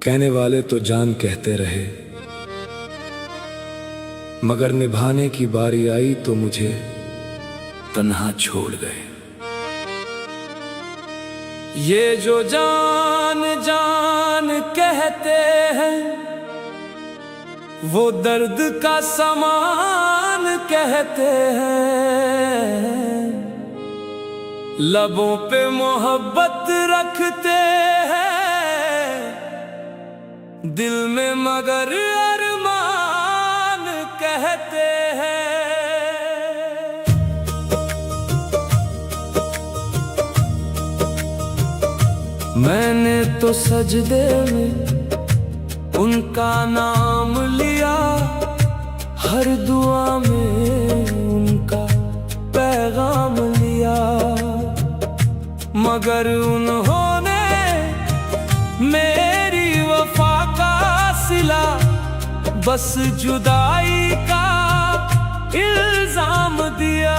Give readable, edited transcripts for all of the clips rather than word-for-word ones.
कहने वाले तो जान कहते रहे, मगर निभाने की बारी आई तो मुझे तन्हा छोड़ गए। ये जो जान जान कहते हैं, वो दर्द का समान कहते हैं। लबों पे मोहब्बत रखते हैं, दिल में मगर अरमान कहते हैं। मैंने तो सजदे में उनका नाम लिया, हर दुआ में उनका पैगाम लिया, मगर उन्होंने मेरी वफा का सिला बस जुदाई का इल्जाम दिया।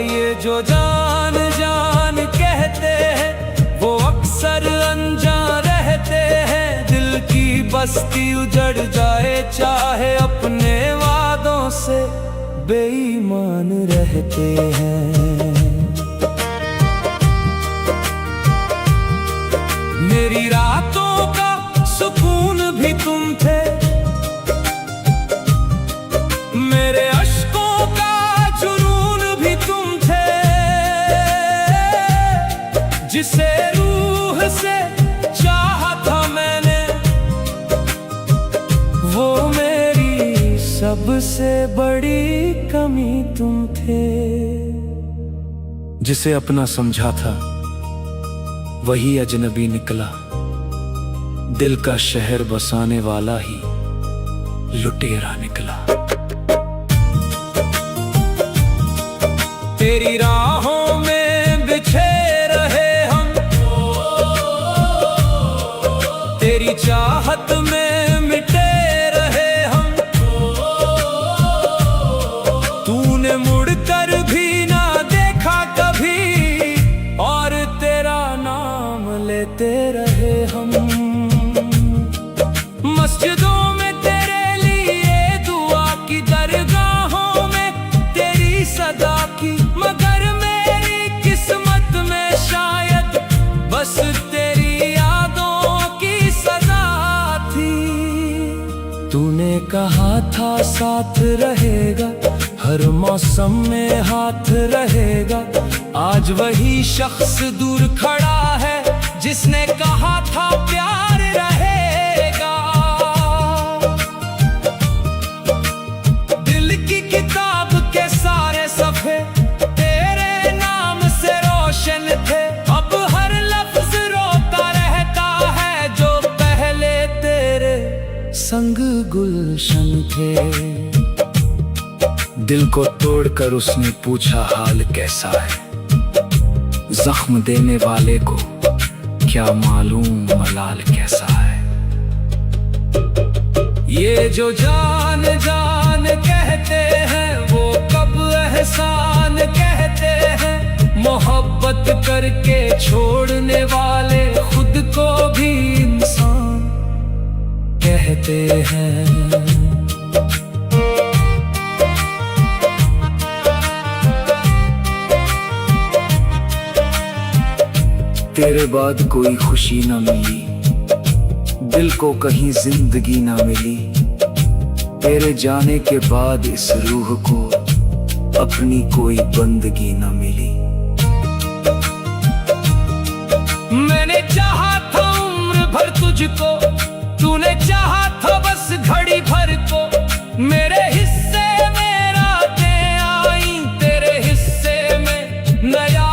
ये जो जान जान कहते हैं, वो अक्सर अनजान रहते हैं। दिल की बस्ती उजड़ जाए, चाहे अपने वादों से बेईमान रहते हैं। मेरी रातों का सुकून भी तुम थे, मेरे अश्कों का जुनून भी तुम थे। जिसे रूह से चाहा था मैंने, वो मेरी सबसे बड़ी कमी तुम थे। जिसे अपना समझा था वही अजनबी निकला, दिल का शहर बसाने वाला ही लुटेरा निकला। तेरी राहों में बिछे रहे हम, तेरी चाहत में मिटे रहे हम। तूने मुड़कर भी ना देखा कभी, और तेरा नाम लेते रहे हम। मस्जिदों में तेरे लिए दुआ की, दरगाहों में तेरी सदा की, मगर मेरी किस्मत में शायद बस तेरी यादों की सजा थी। तूने कहा था साथ रहेगा, हर मौसम में हाथ रहेगा। आज वही शख्स दूर खड़ा है, जिसने कहा था प्यार रहेगा। दिल की किताब के सारे सफ़े तेरे नाम से रोशन थे। अब हर लफ्ज रोता रहता है, जो पहले तेरे संग गुलशन थे। दिल को तोड़कर उसने पूछा हाल कैसा है, जख्म देने वाले को क्या मालूम मलाल कैसा है। ये जो जान जान कहते हैं, वो कब एहसान कहते हैं। मोहब्बत करके छोड़ने वाले खुद को भी इंसान कहते हैं। तेरे बाद कोई खुशी ना मिली, दिल को कहीं जिंदगी ना मिली। तेरे जाने के बाद इस रूह को अपनी कोई बंदगी ना मिली। मैंने चाहा था उम्र भर तुझको, तूने चाहा था बस घड़ी भर को। मेरे हिस्से में रातें आई, तेरे हिस्से में नया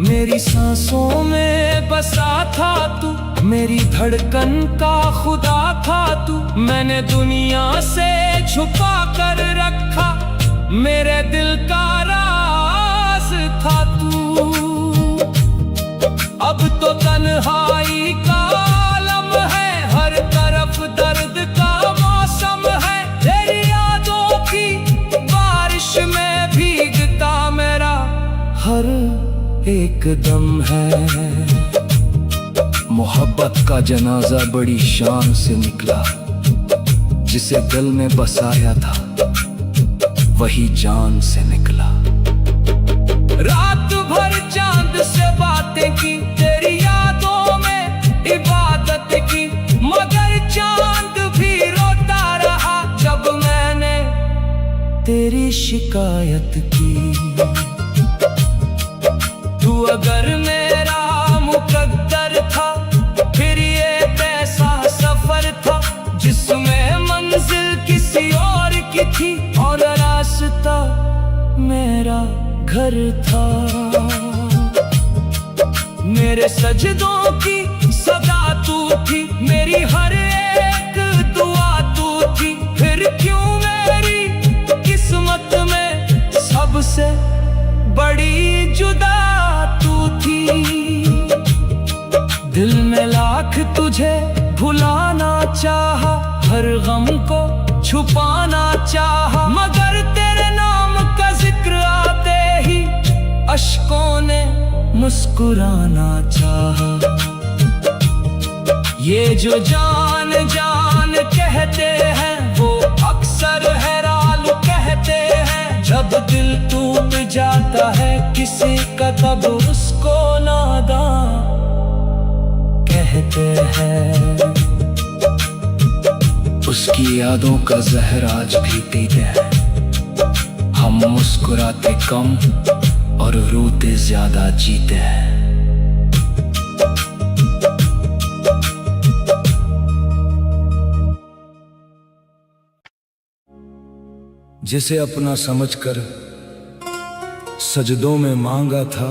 मेरी सांसों में बसा था तू, मेरी धड़कन का खुदा था तू। मैंने दुनिया से छुपा कर रखा, मेरे दिल का राज था तू। अब तो तन्हाई का आलम है, हर तरफ दर्द का मौसम है। तेरी यादों की बारिश में भीगता मेरा हर एक दम है। मोहब्बत का जनाजा बड़ी शान से निकला, जिसे दिल में बसाया था वही जान से निकला। रात भर चांद से बातें की, तेरी यादों में इबादत की, मगर चांद भी रोता रहा जब मैंने तेरी शिकायत की। तू अगर मेरा मुकद्दर था, फिर ये कैसा सफर था जिसमें मंजिल किसी और की थी और रास्ता मेरा घर था। मेरे सजदों की सदा तू थी, मेरी हर एक दुआ तू थी, फिर क्यों मेरी किस्मत में सबसे बड़ी जुदा तू थी। दिल में लाख तुझे भुलाना चाहा, हर गम को छुपाना चाहा, मगर तेरे नाम का जिक्र आते ही अश्कों ने मुस्कुराना चाहा। ये जो जान जान कहते हैं वो अक्सर हैरान कहते हैं, जब दिल टूट जाता है किसी का तब उसको नादान कहते हैं। उसकी यादों का जहर आज भी पीते हैं, हम मुस्कुराते कम और रोते ज्यादा जीते हैं। जिसे अपना समझकर सजदों में मांगा था,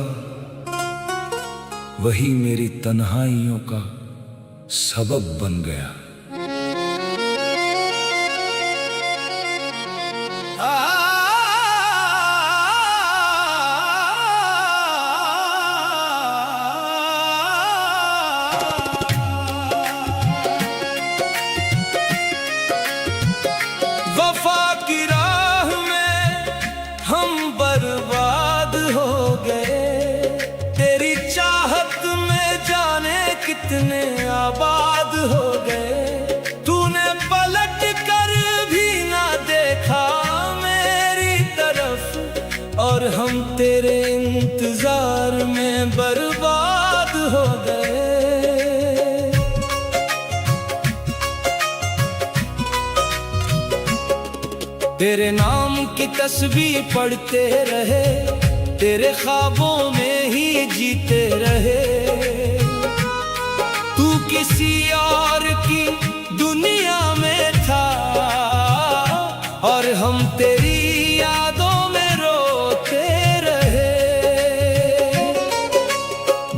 वही मेरी तन्हाइयों का सबब बन गया। वफा की राह में हम बर्बाद हो गए, तेरी चाहत में जाने कितने आबाद हो गए। तूने पलट कर भी ना देखा मेरी तरफ, और हम तेरे इंतजार में बर्बाद हो गए। तेरे नाम की तस्बीह पढ़ते रहे, तेरे ख्वाबों में ही जीते रहे। तू किसी और की दुनिया में था और हम तेरी यादों में रोते रहे।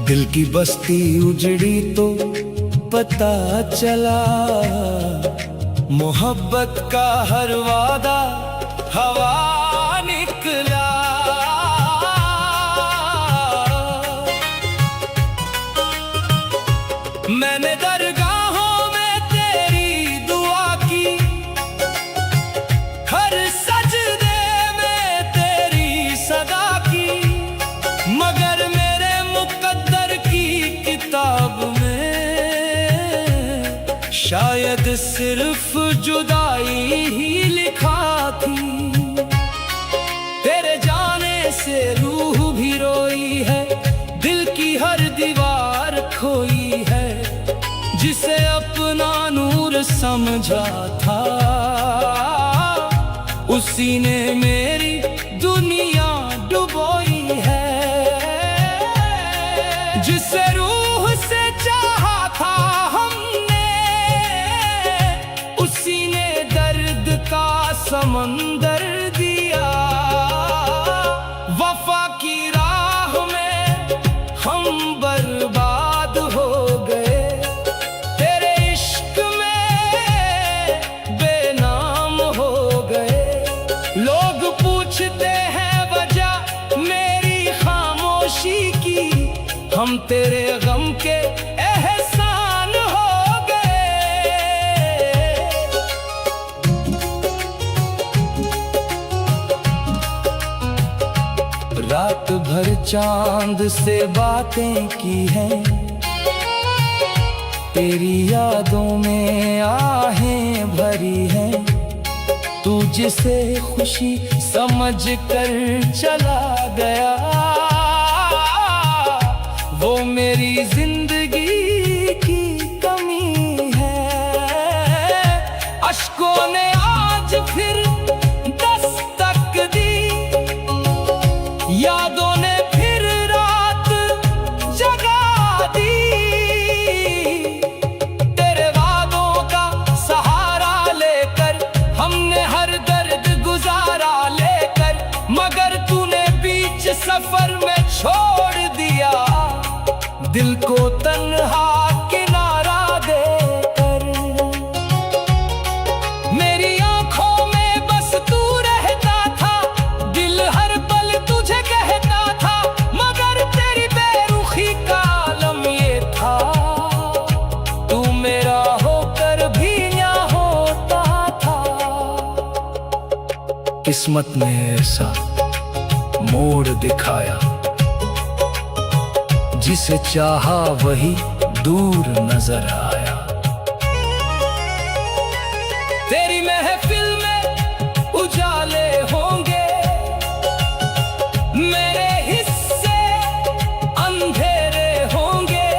दिल की बस्ती उजड़ी तो पता चला, मोहब्बत का हर वादा हवा निकला। मैंने दरगाहों में तेरी दुआ की, हर सजदे में तेरी सदा की, मगर मेरे मुकद्दर की किताब में शायद सिर्फ जुदाई ही लिखा थी। तेरे जाने से रूह भी रोई है, दिल की हर दीवार खोई है, जिसे अपना नूर समझा था उसी ने मेरी दुनिया डुबोई है। जिसे रूह से चाहा था उसी ने दर्द का समंदर दिया। वफा की राह में हम बर्बाद हो गए, तेरे इश्क में बेनाम हो गए। लोग पूछते हैं वजह मेरी खामोशी की, हम तेरे गम के एहसान हो गए। रात भर हर चांद से बातें की हैं, तेरी यादों में आहें भरी हैं। तू जिसे खुशी समझ कर चला गया, वो मेरी जिंदगी की कमी है। अश्कों ने आज फिर दस्तक दी, यादों ने फिर रात जगा दी। तेरे वादों का सहारा लेकर हमने हर दर्द गुजारा लेकर, मगर तूने बीच सफर में छोड़ दिया दिल को तन्हा किनारा देकर। मेरी आंखों में बस तू रहता था, दिल हर पल तुझे कहता था, मगर तेरी बेरुखी का आलम ये था। तू मेरा होकर भी ना होता था। किस्मत ने ऐसा मोड़ दिखाया, जिसे चाहा वही दूर नजर आया। तेरी महफिल में उजाले होंगे, मेरे हिस्से अंधेरे होंगे।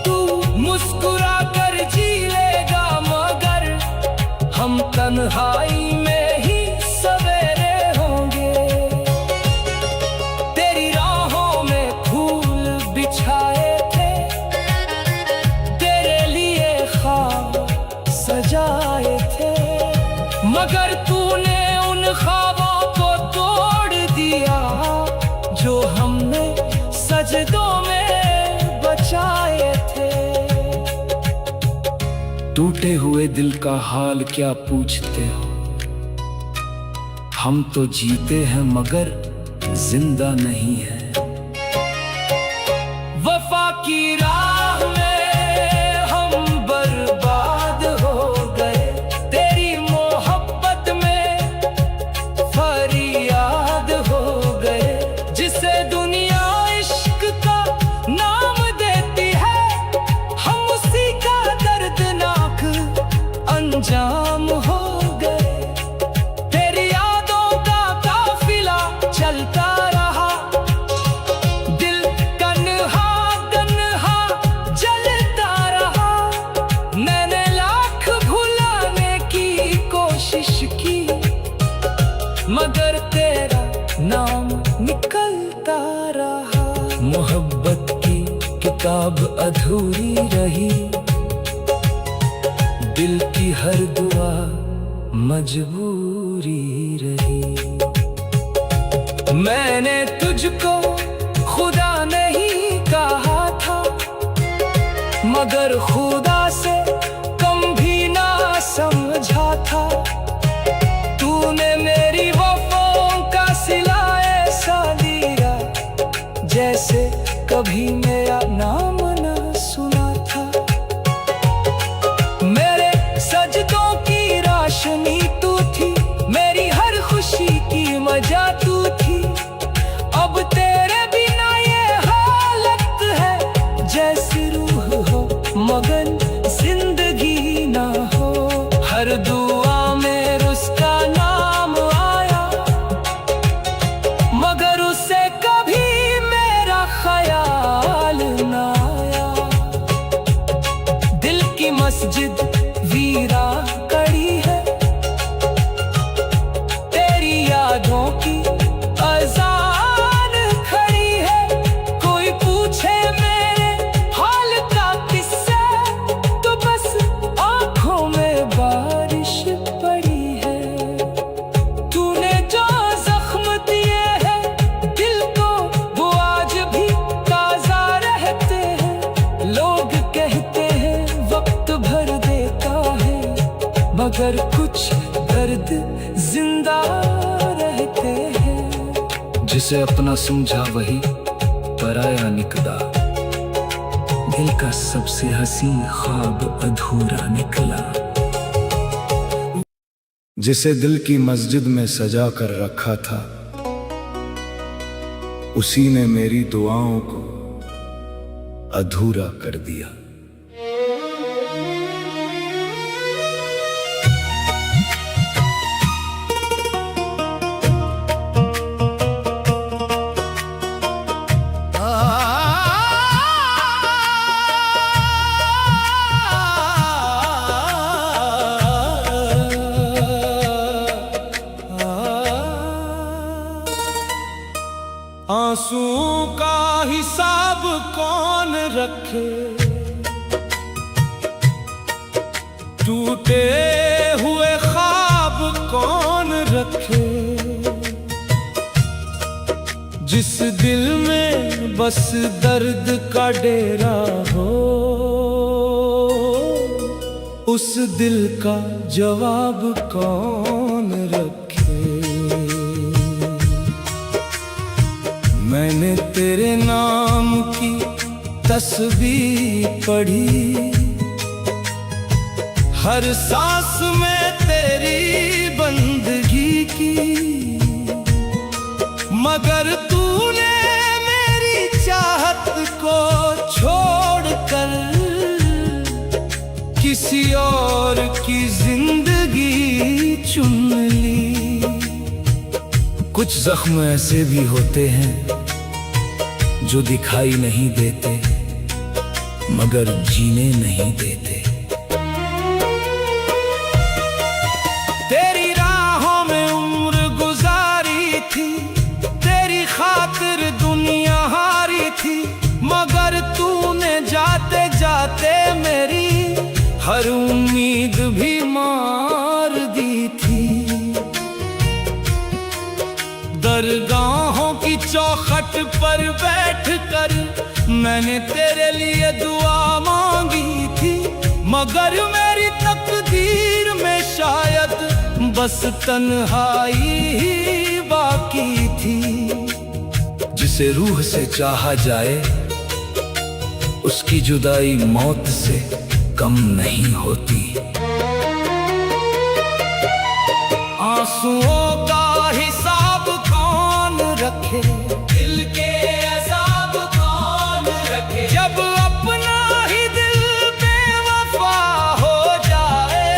तू मुस्कुरा कर जी लेगा, मगर हम तन्हाई में ही सवेरे होंगे। तेरी राहों में फूल बिछाए थे, तेरे लिए ख्वाब सजाए थे, मगर तूने उन ख्वाबों को तोड़ दिया जो हमने सजदों में बचाए थे। टूटे हुए दिल का हाल क्या पूछते हो, हम तो जीते हैं मगर जिंदा नहीं है। वफा की राह में हम बर्बाद हो गए, तेरी मोहब्बत में फरियाद हो गए। जिसे दुनिया इश्क का नाम देती है, हम उसी का दर्दनाक अंजाम हो गए। तेरी यादों का काफिला चलता रहा, दिल तन्हा तन्हा जलता रहा। मैंने लाख भुलाने की कोशिश की, मगर तेरा नाम निकलता रहा। मोहब्बत की किताब अधूरी रही, दिल की हर दुआ मजबूरी रही। मैंने तुझको खुदा नहीं कहा था, मगर खुदा से कम भी ना समझा था। तूने मेरी वफाओं का सिला ऐसा लिया, जैसे कभी मेरा नाम ना सुना था। मेरे सजदों की रोशनी तू थी, मेरी हर खुशी की वजह तू थी। अब तेरे बिना ये हालत है, जैसी रूह हो मगर जिंदगी ना हो। हर दुआ में उसका नाम आया, मगर उसे कभी मेरा ख्याल ना आया। दिल की मस्जिद वीरा कड़ी है, तेरी यादों की अजान खड़ी है। कोई पूछे मेरे हाल का किस्सा, तो बस आंखों में बारिश पड़ी है। तूने जो जख्म दिए हैं दिल को, वो आज भी ताजा रहते हैं। लोग कहते हैं वक्त भर देता है, मगर कुछ दर्द जिंदा रहते हैं। जिसे अपना समझा वही पराया निकला, दिल का सबसे हसीन ख्वाब अधूरा निकला। जिसे दिल की मस्जिद में सजा कर रखा था, उसी ने मेरी दुआओं को अधूरा कर दिया। आंसुओं का हिसाब कौन रखे, टूटे हुए ख्वाब कौन रखे, जिस दिल में बस दर्द का डेरा हो, उस दिल का जवाब कौन रखे। मैंने तेरे नाम की तस्बीह पढ़ी, हर सांस में तेरी बंदगी की, मगर तूने मेरी चाहत को छोड़कर किसी और की जिंदगी चुन ली। कुछ जख्म ऐसे भी होते हैं जो दिखाई नहीं देते मगर जीने नहीं देते। तेरी राहों में उम्र गुजारी थी, तेरी खातिर दुनिया हारी थी, मगर तूने जाते जाते मेरी हर उम्मीद भी मार दी थी। दरगाहों की चौखट पर बैठकर मैंने तेरे लिए दुआ मांगी थी, मगर मेरी तकदीर में शायद बस तन्हाई ही बाकी थी। जिसे रूह से चाहा जाए उसकी जुदाई मौत से कम नहीं होती। आंसुओं का हिसाब कौन रखे, दिल के अज़ाब कौन रखे, जब अपना ही दिल बेवफा हो जाए,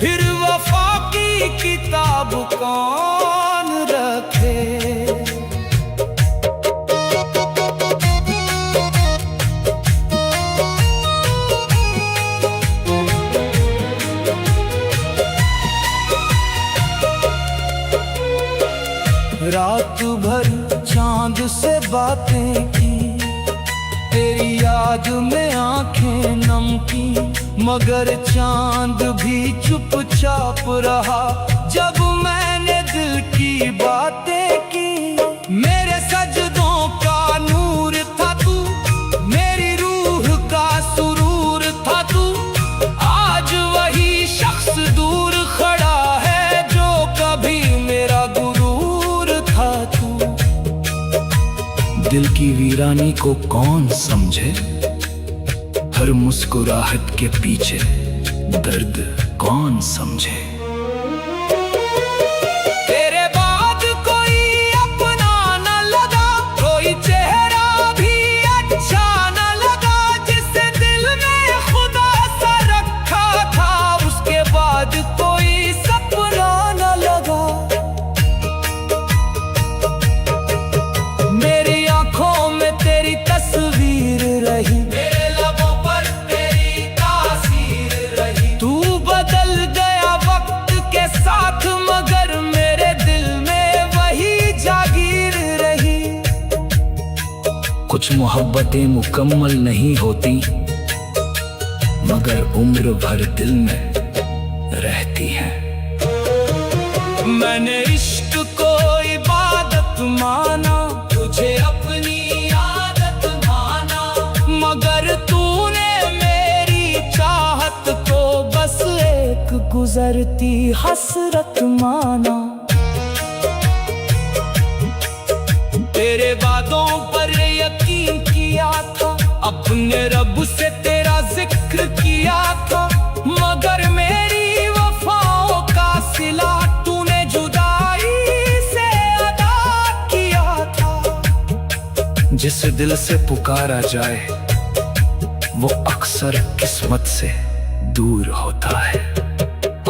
फिर वफा की किताब कौन रखे। रात भर चांद से बातें की, तेरी याद में आंखें नम की, मगर चांद भी चुपचाप रहा जब मैंने दिल की बातें की। मेरे सजदों का नूर था तू, मेरी रूह का सुरूर था तू, आज वही शख्स दूर खड़ा है जो कभी मेरा दिल की वीरानी को कौन समझे, हर मुस्कुराहट के पीछे दर्द कौन समझे। तेरे बाद कोई अपना न लगा, कोई चेहरा भी अच्छा न लगा, जिसे दिल में खुदा सा रखा था उसके बाद कोई सपना न लगा। तेरी तस्वीर रही, मेरे लबों पर तेरी तासीर रही, तू बदल गया वक्त के साथ मगर मेरे दिल में वही जागीर रही। कुछ मोहब्बतें मुकम्मल नहीं होती मगर उम्र भर दिल में रहती हैं। मैंने इश्क को इबादत माना, तुझे अपनी मगर तूने मेरी चाहत को बस एक गुजरती हसरत माना। तेरे वादों पर यकीन किया था, अपने रब से तेरा जिक्र किया था, मगर मेरी वफाओं का सिला तूने जुदाई से अदा जिस दिल से पुकारा जाए वो अक्सर किस्मत से दूर होता है।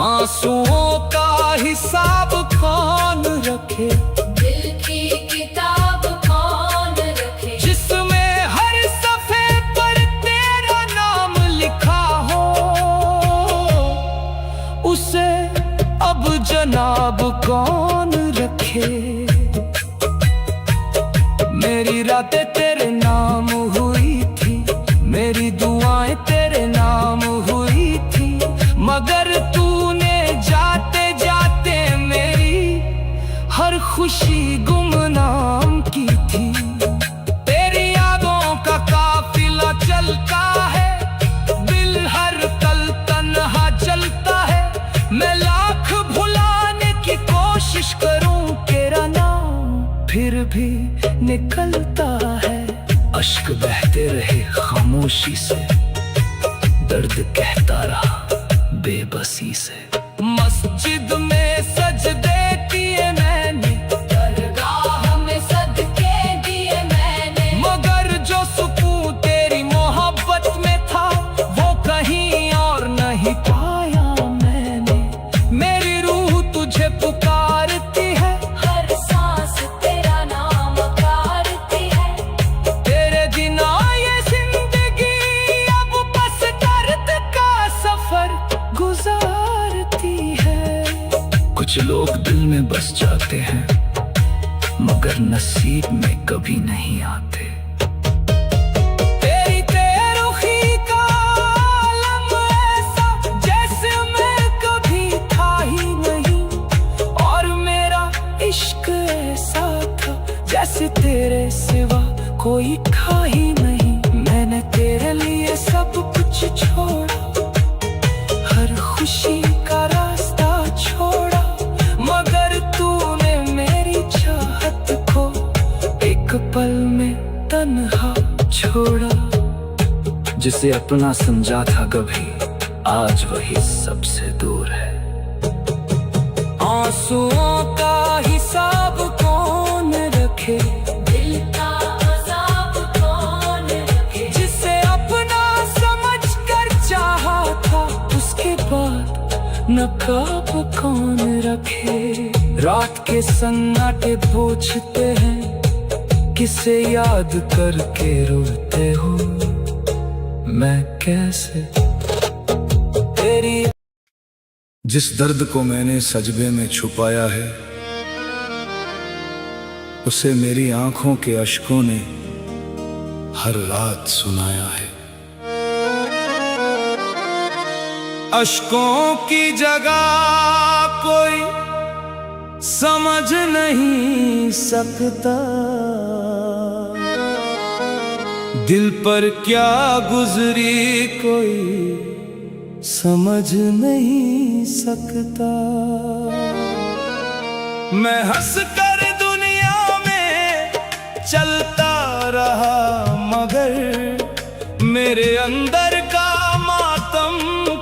आंसुओं का हिसाब कौन रखे, दिल की किताब कौन रखे, जिसमें हर सफ़े पर तेरा नाम लिखा हो, उसे अब जनाब कौन रखे। मेरी रातें तेरे नाम हुई थी, मेरी दुआएं तेरे नाम हुई थी, मगर तूने जाते जाते मेरी हर खुशी गुमनाम की थी। तेरी यादों का काफिला चलता है, दिल हर पल तन्हा चलता है। मैं लाख भुलाने की कोशिश करूं तेरा नाम, फिर भी निकलता है। अश्क बहते रहे खामोशी से, दर्द कहता रहा बेबसी से। मस्जिद में सजदे किए मैंने, दरगाह में सदके दिए मैंने, मगर जो सुकून तेरी मोहब्बत में था वो कहीं और नहीं पाया मैंने। मेरी रूह तुझे पुकारती है, हर सांस तेरा नाम पुकारती है। तेरे बिना ये जिंदगी अब बस दर्द का सफर गुजारती है। कुछ लोग दिल में बस जाते हैं मगर नसीब में कभी नहीं आते। तेरी तेरुखी का आलम ऐसा जैसे मैं कभी था ही नहीं, और मेरा इश्क ऐसा था जैसे तेरे सिवा कोई था ही नहीं। मैंने तेरे लिए सब कुछ छोड़ा, हर खुशी का रास्ता छोड़ा, मगर तूने मेरी चाहत को एक पल में तन्हा छोड़ा। जिसे अपना समझा था कभी, आज वही सबसे दूर है। आंसुओं का हिसाब कौन रखे, दिल का अज़ाब कौन रखे, जिसे अपना समझ कर चाहा था उसके बाद नकाब कौन रखे। रात के सन्नाटे पूछते हैं किसे याद करके रोते हो, मैं कैसे तेरी। जिस दर्द को मैंने सजबे में छुपाया है उसे मेरी आंखों के अश्कों ने हर रात सुनाया है। अश्कों की जगह कोई समझ नहीं सकता, दिल पर क्या गुजरी कोई समझ नहीं सकता। मैं हंस कर दुनिया में चलता रहा, मगर मेरे अंदर का मातम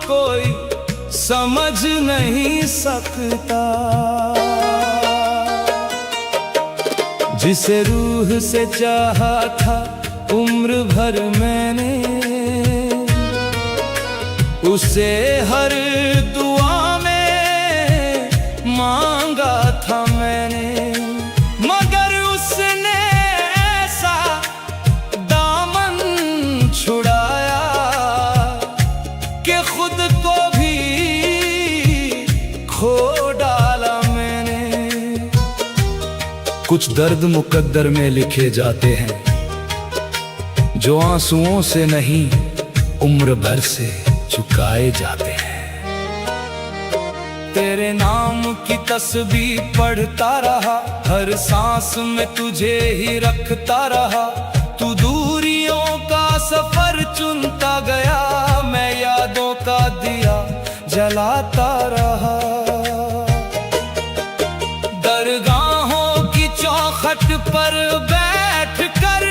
कोई समझ नहीं सकता। जिसे रूह से चाहा था उम्र भर मैंने, उसे हर दुआ में मांगा था मैंने, मगर उसने ऐसा दामन छुड़ाया कि खुद को भी खो डाला मैंने। कुछ दर्द मुकद्दर में लिखे जाते हैं जो आंसुओं से नहीं उम्र भर से चुकाए जाते हैं। तेरे नाम की तस्बीह पढ़ता रहा, हर सांस में तुझे ही रखता रहा। तू दूरियों का सफर चुनता गया, मैं यादों का दिया जलाता रहा। दरगाहों की चौखट पर बैठ कर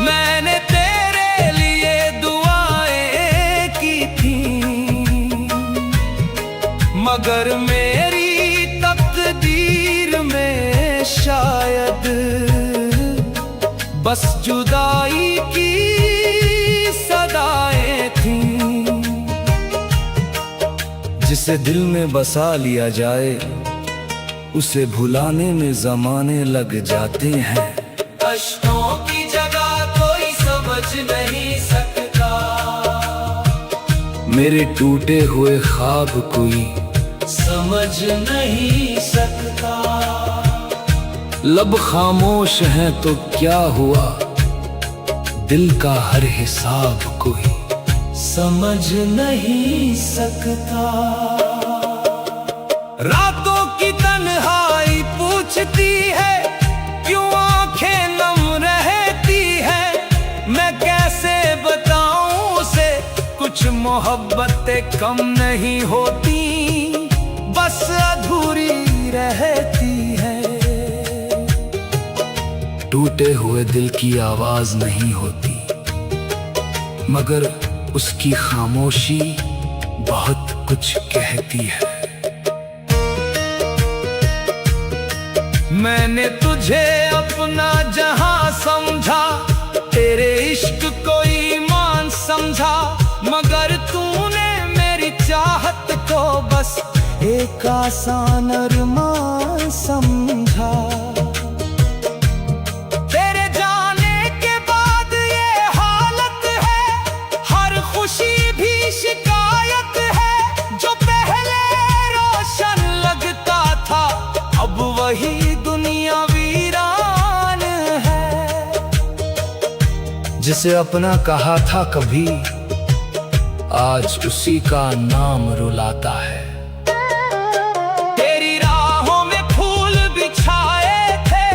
मैंने तेरे लिए दुआएं की थी, मगर मेरी तकदीर में शायद बस जुदाई की सदाएं थीं। जिसे दिल में बसा लिया जाए उसे भुलाने में जमाने लग जाते हैं। अश्कों की जगह कोई समझ नहीं सकता, मेरे टूटे हुए ख्वाब कोई समझ नहीं सकता। लब खामोश हैं तो क्या हुआ, दिल का हर हिसाब कोई समझ नहीं सकता। रातों की तन्हाई पूछती है क्यों आंखें नम रहती है। मैं कैसे बताऊं उसे कुछ मोहब्बतें कम नहीं होती, बस अधूरी रहती है। टूटे हुए दिल की आवाज नहीं होती, मगर उसकी खामोशी बहुत कुछ कहती है। मैंने तुझे अपना जहां समझा, तेरे इश्क को ईमान समझा, मगर तूने मेरी चाहत को बस एक आसान अरमान समझा। तेरे जाने के बाद ये हालत है, हर खुशी भी शिकायत है। जो पहले रोशन लगता था अब वही दुनिया वीरान है। जिसे अपना कहा था कभी, आज उसी का नाम रुलाता है। तेरी राहों में फूल बिछाए थे,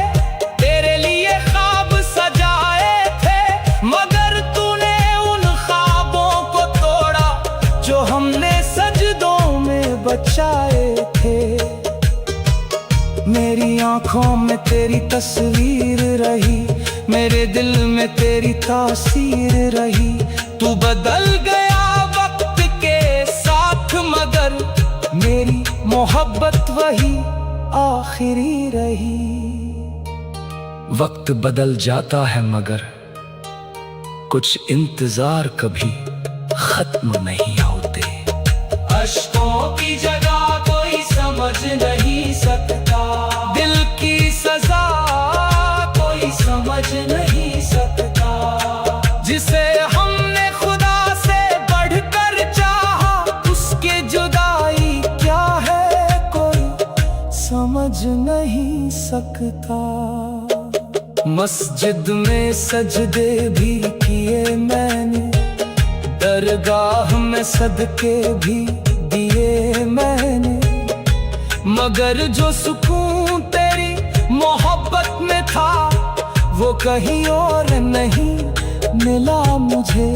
तेरे लिए ख्वाब सजाए थे, मगर तूने उन ख्वाबों को तोड़ा जो हमने सजदों में बचाए थे। मेरी आंखों में तेरी तस्वीर रही, मेरे दिल में तेरी तासीर रही। तू बदल गया वक्त के साथ, मगर मेरी मोहब्बत वही आखिरी रही। वक्त बदल जाता है मगर कुछ इंतजार कभी खत्म नहीं होते। अश्कों की जगह कोई समझ नहीं सकता, दिल की सजा कोई समझ नहीं सकता। जिसे हमने खुदा से बढ़कर चाहा, उसके जुदाई क्या है कोई समझ नहीं सकता। मस्जिद में सजदे भी किए मैंने, दरगाह में सदके भी दिए मैंने, मगर जो सुकून तेरी मोहब्बत में था वो कहीं और नहीं मिला मुझे।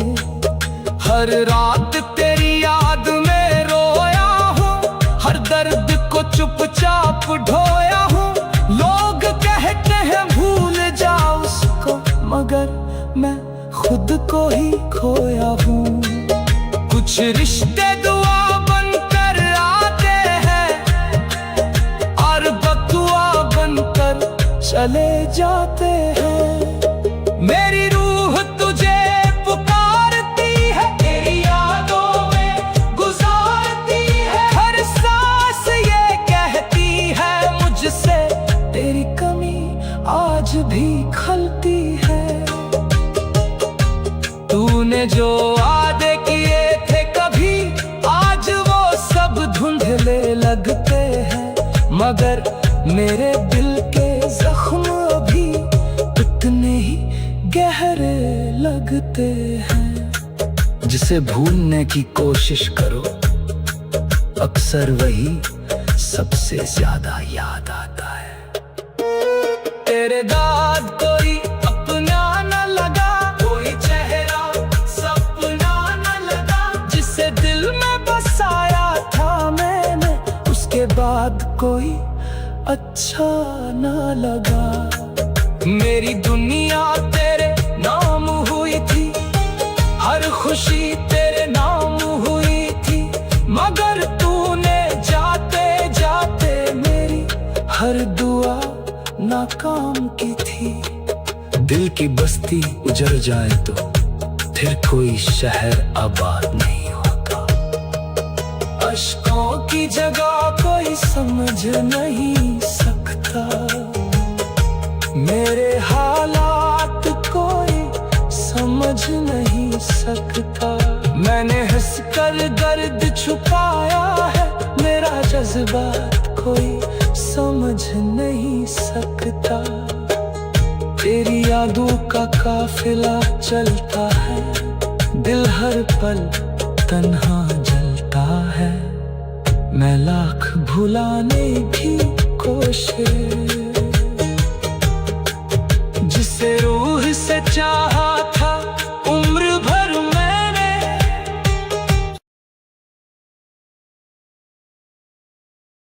हर रात तेरी याद में रोया हूँ, हर दर्द को चुपचाप ढोया हूँ। लोग कहते हैं भूल जा उसको, मगर मैं खुद को ही खोया हूँ। कुछ रिश्ते दुआ बनकर आते हैं और बदुआ बनकर चले जाते हैं। मेरी रूह तुझे पुकारती है, तेरी यादों में गुजारती है। हर सांस ये कहती है मुझसे तेरी कमी आज भी खलती है। तूने जो वादे किए थे कभी, आज वो सब धुंधले लगते हैं, मगर मेरे दिल के जख्म अभी उतने ही गहरे लगते हैं। जिसे भूलने की कोशिश करो, अक्सर वही सबसे ज्यादा याद आता है। तेरे दाद कोई अपना न लगा, कोई चेहरा सपना न लगा। जिसे दिल में बसाया था मैंने, उसके बाद कोई अच्छा ना लगा। मेरी दुनिया तेरे नाम हुई थी, हर खुशी तेरे नाम हुई थी, मगर तूने जाते जाते मेरी हर दुआ नाकाम की थी। दिल की बस्ती उजड़ जाए तो फिर कोई शहर आबाद नहीं होता। अश्कों की जगह कोई समझ नहीं सकता, मेरे हालात कोई समझ नहीं सकता। मैंने हंस कर दर्द छुपाया है, मेरा जज्बात कोई समझ नहीं सकता। तेरी यादों का काफिला चलता है, दिल हर पल तन्हा जलता है। मैं लाख भुलाने की कोशिश, जिसे रूह से चाह